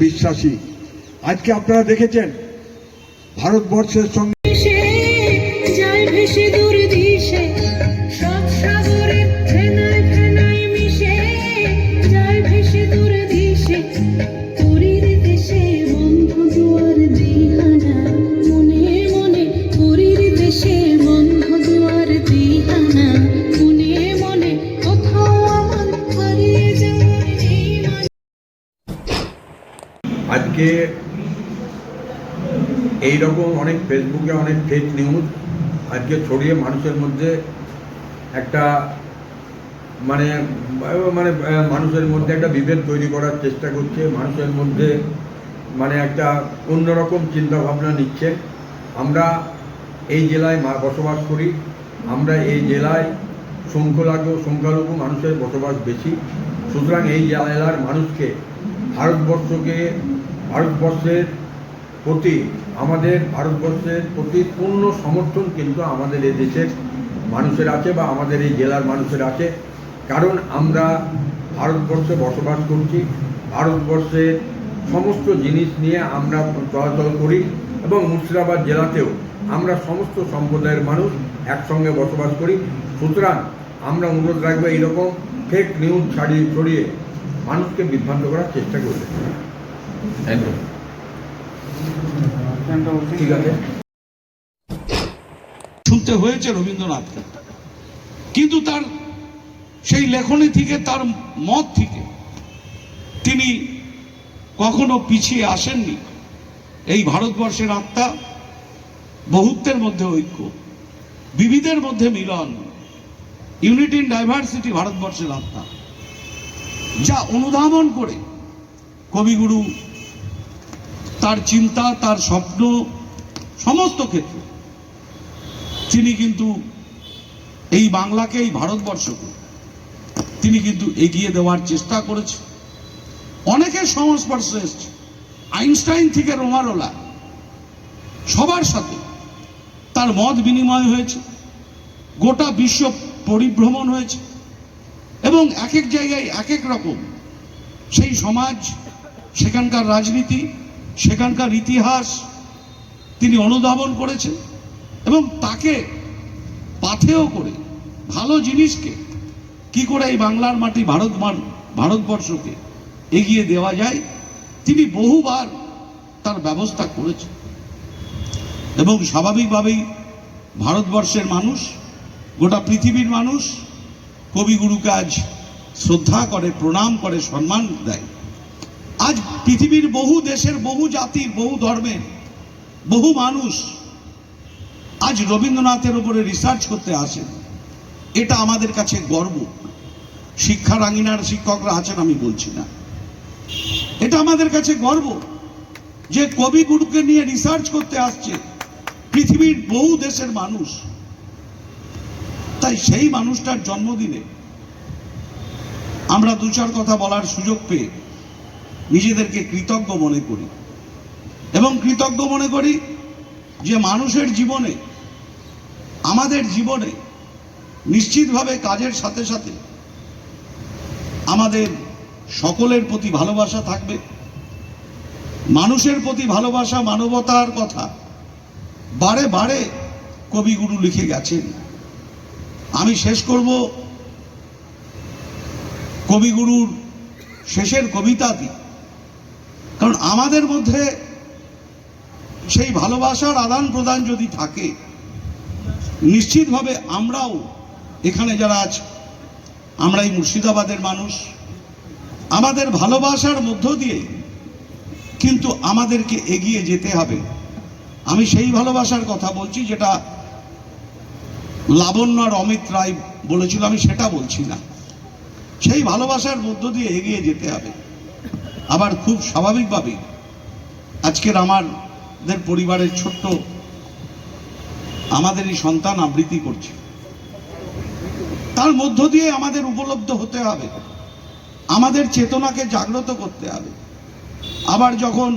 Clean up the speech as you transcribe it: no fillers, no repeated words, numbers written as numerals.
বিশ্বাসী। আজকে আপনারা দেখেছেন ভারতবর্ষের সঙ্গে আজকে এইরকম অনেক ফেসবুকে অনেক ফেক নিউজ আজকে ছড়িয়ে মানুষের মধ্যে একটা মানে মানে মানুষের মধ্যে একটা বিভেদ তৈরি করার চেষ্টা করছে, মানুষের মধ্যে মানে একটা অন্যরকম চিন্তাভাবনা নিচ্ছে। আমরা এই জেলায় বসবাস করি, আমরা এই জেলায় সংখ্যালঘু মানুষের বসবাস বেশি। সুতরাং এই জেলার মানুষকে ভারতবর্ষের প্রতি পূর্ণ সমর্থন কিন্তু আমাদের এই দেশের মানুষের আছে বা আমাদের এই জেলার মানুষের আছে। কারণ আমরা ভারতবর্ষে বসবাস করছি, ভারতবর্ষের সমস্ত জিনিস নিয়ে আমরা চলাচল করি এবং মুর্শিদাবাদ জেলাতেও আমরা সমস্ত সম্প্রদায়ের মানুষ একসঙ্গে বসবাস করি। সুতরাং আমরা অনুরোধ রাখবো এইরকম ফেক নিউজ ছড়িয়ে মানুষকে বিভ্রান্ত করার চেষ্টা করবে। ঠিক আছে, শুনতে হয়েছে রবীন্দ্রনাথকে, কিন্তু তার সেই লেখনী থেকে, তার মত থেকে তিনি কখনো পিছিয়ে আসেননি। এই ভারতবর্ষের আত্মা, বহুত্বের মধ্যে ঐক্য, বিবিধের মধ্যে মিলন, ইউনিটি ইন ডাইভার্সিটি ভারতবর্ষের আত্মা, যা অনুধাবন করে কবিগুরু তার চিন্তা, তার স্বপ্ন, সমস্ত ক্ষেত্রে তিনি কিন্তু এই বাংলাকে, এই ভারতবর্ষকে তিনি কিন্তু এগিয়ে দেওয়ার চেষ্টা করেছে। অনেকের সংস্পর্শে এসছে, আইনস্টাইন থেকে রোমারোলা, সবার সাথে তার মত বিনিময় হয়েছে, গোটা বিশ্ব পরিভ্রমণ হয়েছে এবং এক এক জায়গায় এক এক রকম সেই সমাজ, সেখানকার রাজনীতি, সেখানকার ইতিহাস তিনি অনুধাবন করেছেন এবং তাকে পাথেয় করে ভালো জিনিসকে কি করে এই বাংলার মাটি, ভারতবর্ষকে এগিয়ে দেওয়া যায় তিনি বহুবার তার ব্যবস্থা করেছেন। এবং স্বাভাবিকভাবেই ভারতবর্ষের মানুষ, গোটা পৃথিবীর মানুষ কবিগুরুকে আজ শ্রদ্ধা করে, প্রণাম করে, সম্মান দেয়। আজ পৃথিবীর বহু দেশের, বহু জাতির, বহু ধর্মের বহু মানুষ আজ রবীন্দ্রনাথের উপরে রিসার্চ করতে আসেন। এটা আমাদের কাছে গর্ব। শিক্ষা রাঙিনার শিক্ষকরা আছেন, আমি বলছি না, এটা আমাদের কাছে গর্ব যে কবিগুরুকে নিয়ে রিসার্চ করতে আসছে পৃথিবীর বহু দেশের মানুষ। তাই সেই মানুষটার জন্মদিনে আমরা দু চার কথা বলার সুযোগ পেয়ে নিজেদেরকে কৃতজ্ঞ মনে করি এবং কৃতজ্ঞ মনে করি যে মানুষের জীবনে, আমাদের জীবনে নিশ্চিতভাবে কাজের সাথে সাথে আমাদের সকলের প্রতি ভালোবাসা থাকবে। মানুষের প্রতি ভালোবাসা, মানবতার কথা বারে বারে কবিগুরু লিখে গেছেন। আমি শেষ করব কবিগুরুর শেষের কবিতা দিয়ে, কারণ আমাদের মধ্যে সেই ভালোবাসার আদান প্রদান যদি থাকে, নিশ্চিতভাবে আমরাও এখানে যারা আছি, আমরা এই মুর্শিদাবাদের মানুষ, আমাদের ভালোবাসার মধ্য দিয়ে কিন্তু আমাদেরকে এগিয়ে যেতে হবে। আমি সেই ভালোবাসার কথা বলছি যেটা লাবণ্য আর অমিত রায় বলেছিল, আমি সেটা বলছি না। সেই ভালোবাসার মধ্য দিয়ে এগিয়ে যেতে হবে। আবার খুব স্বাভাবিকভাবেই আজকের আমাদের পরিবারের ছোট্ট আমাদেরই সন্তান আবৃত্তি করছে, তার মধ্য দিয়ে আমাদের উপলব্ধ হতে হবে, আমাদের চেতনাকে জাগ্রত করতে হবে। আবার যখন